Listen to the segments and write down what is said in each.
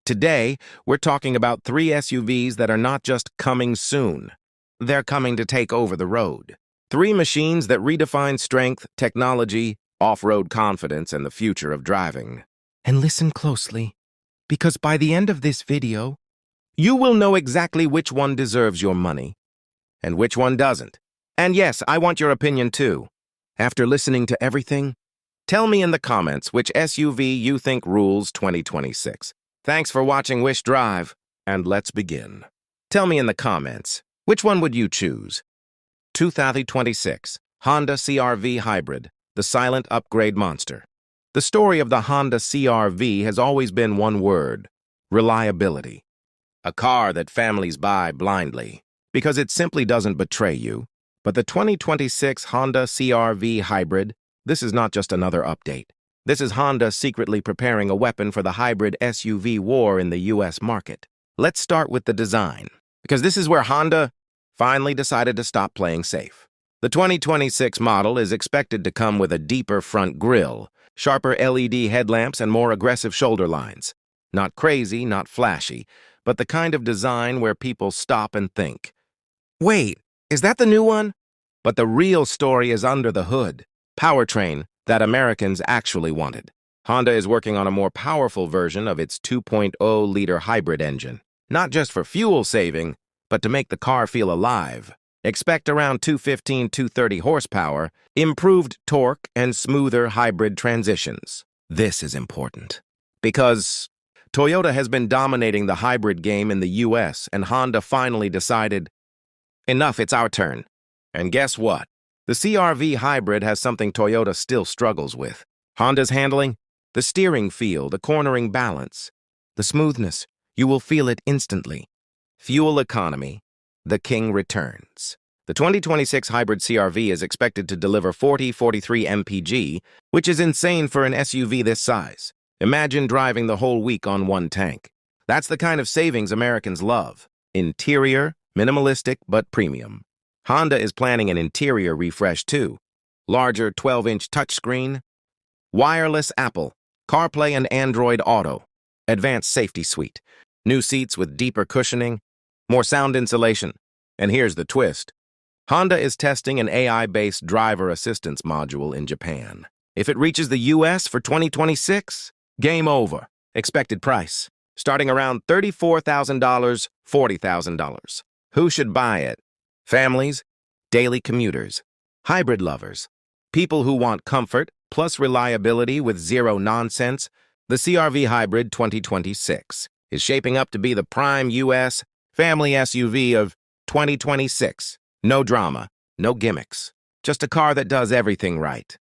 Today, we're talking about three SUVs that are not just coming soon. They're coming to take over the road. Three machines that redefine strength, technology, off-road confidence, and the future of driving. And listen closely, because by the end of this video, you will know exactly which one deserves your money and which one doesn't. And yes, I want your opinion too. After listening to everything, tell me in the comments which SUV you think rules 2026. Thanks for watching Wish Drive, and let's begin. Tell me in the comments, which one would you choose? 2026 Honda CRV Hybrid, the silent upgrade monster. The story of the Honda CRV has always been one word: reliability. A car that families buy blindly, because it simply doesn't betray you. But the 2026 Honda CRV Hybrid, this is not just another update. This is Honda secretly preparing a weapon for the hybrid SUV war in the US market. Let's start with the design, because this is where Honda finally decided to stop playing safe. The 2026 model is expected to come with a deeper front grille, sharper LED headlamps, and more aggressive shoulder lines. Not crazy, not flashy, but the kind of design where people stop and think, wait, is that the new one? But the real story is under the hood. Powertrain that Americans actually wanted. Honda is working on a more powerful version of its 2.0-liter hybrid engine, not just for fuel saving, but to make the car feel alive. Expect around 215-230 horsepower, improved torque, and smoother hybrid transitions. This is important, because Toyota has been dominating the hybrid game in the US, and Honda finally decided, enough, it's our turn. And guess what? The CRV Hybrid has something Toyota still struggles with. Honda's handling, the steering feel, the cornering balance, the smoothness. You will feel it instantly. Fuel economy, the king returns. The 2026 Hybrid CRV is expected to deliver 43 mpg, which is insane for an SUV this size. Imagine driving the whole week on one tank. That's the kind of savings Americans love. Interior, minimalistic but premium. Honda is planning an interior refresh too. Larger 12-inch touchscreen, wireless Apple, CarPlay and Android Auto, advanced safety suite, new seats with deeper cushioning, more sound insulation. And here's the twist. Honda is testing an AI-based driver assistance module in Japan. If it reaches the US for 2026, game over. Expected price, starting around $34,000, $40,000. Who should buy it? Families, daily commuters, hybrid lovers, people who want comfort plus reliability with zero nonsense. The CRV Hybrid 2026 is shaping up to be the prime US family SUV of 2026. No drama, no gimmicks, just a car that does everything right.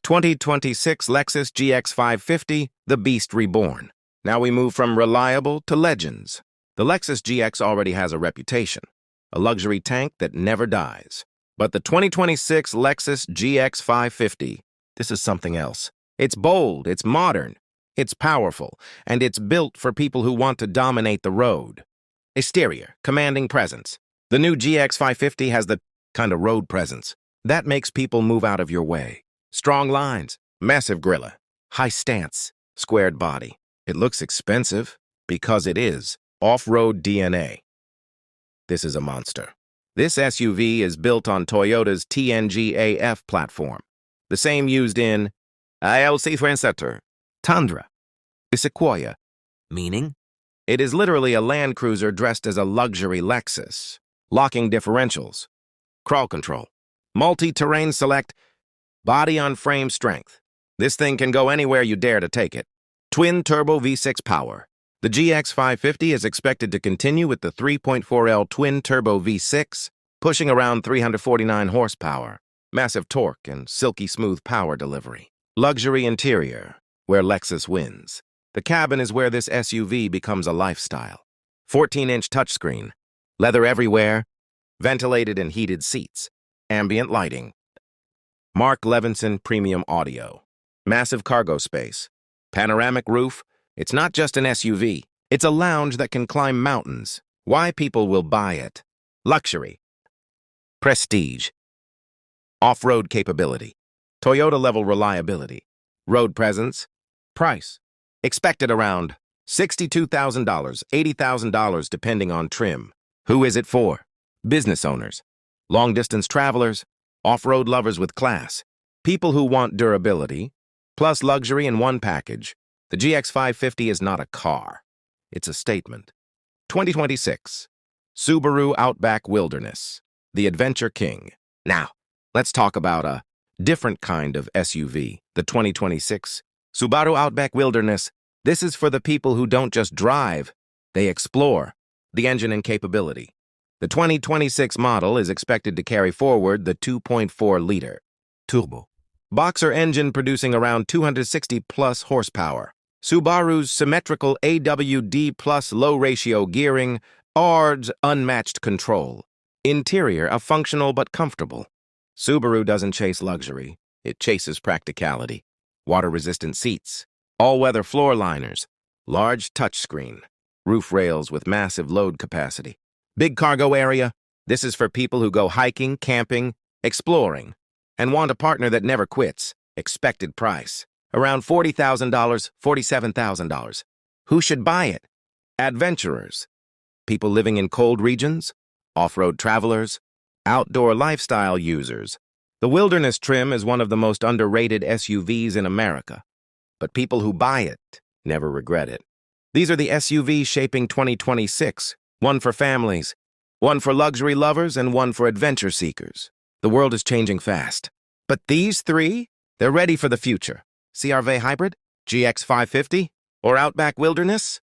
2026 Lexus GX 550, the beast reborn. Now we move from reliable to legends. The Lexus GX already has a reputation. A luxury tank that never dies. But the 2026 Lexus GX 550, this is something else. It's bold, it's modern, it's powerful, and it's built for people who want to dominate the road. Exterior, commanding presence. The new GX 550 has the kind of road presence that makes people move out of your way. Strong lines, massive grille, high stance, squared body. It looks expensive because it is. Off-road DNA. This is a monster. This SUV is built on Toyota's TNGA-F platform, the same used in ILC Transitor, Tundra, Sequoia, meaning it is literally a Land Cruiser dressed as a luxury Lexus. Locking differentials, crawl control, multi-terrain select, body-on-frame strength. This thing can go anywhere you dare to take it. Twin-turbo V6 power. The GX 550 is expected to continue with the 3.4L twin-turbo V6, pushing around 349 horsepower, massive torque, and silky smooth power delivery. Luxury interior, where Lexus wins. The cabin is where this SUV becomes a lifestyle. 14-inch touchscreen, leather everywhere, ventilated and heated seats, ambient lighting. Mark Levinson premium audio, massive cargo space, panoramic roof. It's not just an SUV, it's a lounge that can climb mountains. Why people will buy it. Luxury. Prestige. Off-road capability. Toyota-level reliability. Road presence. Price. Expected around $62,000, $80,000 depending on trim. Who is it for? Business owners, long-distance travelers, off-road lovers with class, people who want durability, plus luxury in one package. The GX 550 is not a car. It's a statement. 2026. Subaru Outback Wilderness, the Adventure King. Now, let's talk about a different kind of SUV, the 2026 Subaru Outback Wilderness. This is for the people who don't just drive, they explore. The engine and capability. The 2026 model is expected to carry forward the 2.4-liter turbo boxer engine producing around 260-plus horsepower. Subaru's symmetrical AWD-plus low-ratio gearing adds unmatched control. Interior, a functional but comfortable. Subaru doesn't chase luxury. It chases practicality. Water-resistant seats, all-weather floor liners, large touchscreen, roof rails with massive load capacity. Big cargo area. This is for people who go hiking, camping, exploring, and want a partner that never quits. Expected price. Around $40,000, $47,000. Who should buy it? Adventurers. People living in cold regions, off-road travelers, outdoor lifestyle users. The Wilderness trim is one of the most underrated SUVs in America, but people who buy it never regret it. These are the SUVs shaping 2026, one for families, one for luxury lovers, and one for adventure seekers. The world is changing fast, but these three, they're ready for the future. CRV Hybrid, GX 550, or Outback Wilderness?